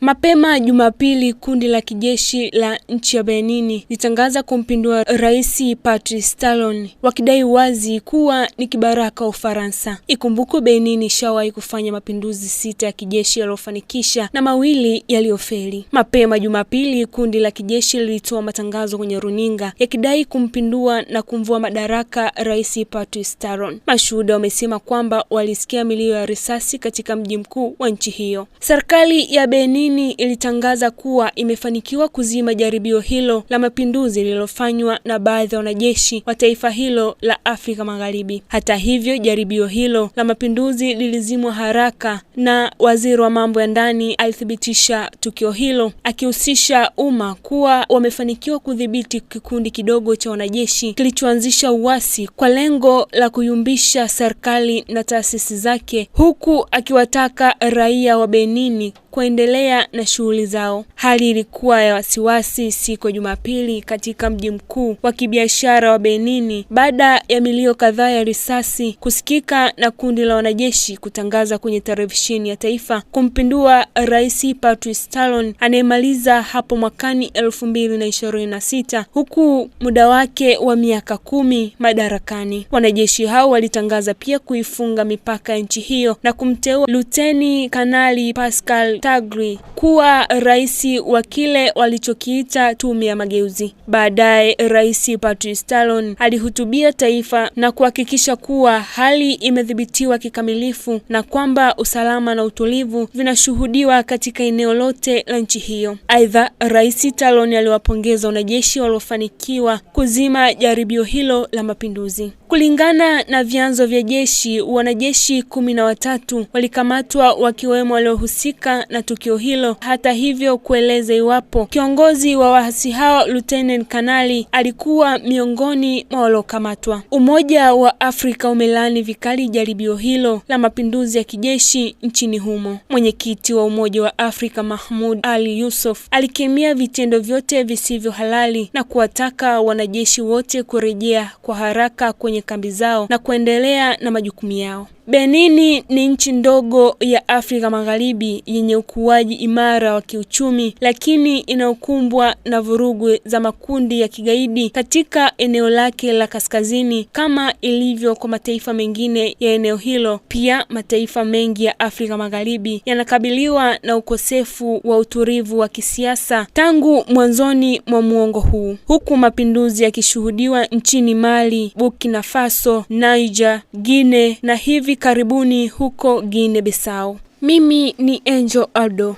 Mapema Jumapili, kundi la kijeshi la nchi ya Benin litangaza kumpindua Rais Patrice Talon, wakidai wazi kuwa ni kibaraka wa Ufaransa. Ikumbukwe Benin ishawahi kufanya mapinduzi 6 ya kijeshi yaliyofanikisha na 2 yaliyofeli. Mapema Jumapili, kundi la kijeshi lilitoa matangazo kwenye runinga yakidai kumpindua na kumvua madaraka Rais Patrice Talon. Mashuhuda wamesema kwamba walisikia milio ya risasi katika mji mkuu wa nchi hiyo. Serikali ya Benin ilitangaza kuwa imefanikiwa kuzima jaribio hilo la mapinduzi lililofanywa na baadhi ya wanajeshi wa taifa hilo la Afrika Magharibi. Hata hivyo, jaribio hilo la mapinduzi lilizimwa haraka na waziri wa mambo ya ndani alithibitisha tukio hilo, akihusisha umma kuwa wamefanikiwa kudhibiti kikundi kidogo cha wanajeshi kilichoanzisha uasi kwa lengo la kuyumbisha serikali na taasisi zake, huku akiwataka raia wa Benin kuendelea na shughuli zao. Hali ilikuwa ya wasiwasi siku ya Jumapili katika mji mkuu wa kibiashara wa Benin baada ya milio kadhaa ya risasi kusikika na kundi la wanajeshi kutangaza kwenye televisheni ya taifa kumpindua Rais Patrice Talon anayemaliza hapo mwakani 2026 huku muda wake wa miaka 10 madarakani. Wanajeshi hao walitangaza pia kuifunga mipaka ya nchi hiyo na kumteua Luteni Kanali Pascal Tagri kuwa rais wa kile walichokiita tume ya mageuzi. Baadaye Rais Patrice Talon alihutubia taifa na kuhakikisha kuwa hali imedhibitiwa kikamilifu na kwamba usalama na utulivu vinashuhudiwa katika eneo lote la nchi hiyo. Aidha, Rais Talon aliwapongeza wanajeshi waliofanikiwa kuzima jaribio hilo la mapinduzi. Kulingana na vyanzo vya jeshi, wanajeshi 13 walikamatwa wakiwemo waliohusika na tukio hilo. Hata hivyo, kueleza iwapo kiongozi wa waasi hao Lieutenant Kanali alikuwa miongoni mwa waliokamatwa. Umoja wa Afrika umelaani vikali jaribio hilo la mapinduzi ya kijeshi nchini humo. Mwenyekiti wa Umoja wa Afrika Mahmoud Ali Yusuf alikemea vitendo vyote visivyo halali na kuwataka wanajeshi wote kurejea kwa haraka kwenye kambi zao na kuendelea na majukumu yao. Benin ni nchi ndogo ya Afrika Magharibi yenye ukuaji imara wa kiuchumi, lakini inaokumbwa na vurugu za makundi ya kigaidi katika eneo lake la kaskazini kama ilivyo kwa mataifa mengine ya eneo hilo. Pia mataifa mengi ya Afrika Magharibi yanakabiliwa na ukosefu wa utulivu wa kisiasa tangu mwanzoni mwa muongo huu, huku mapinduzi yakishuhudiwa nchini Mali, Burkina Faso, Niger, Guinea na hivi karibuni huko Guinea Bissau. Mimi ni Angel Aldo.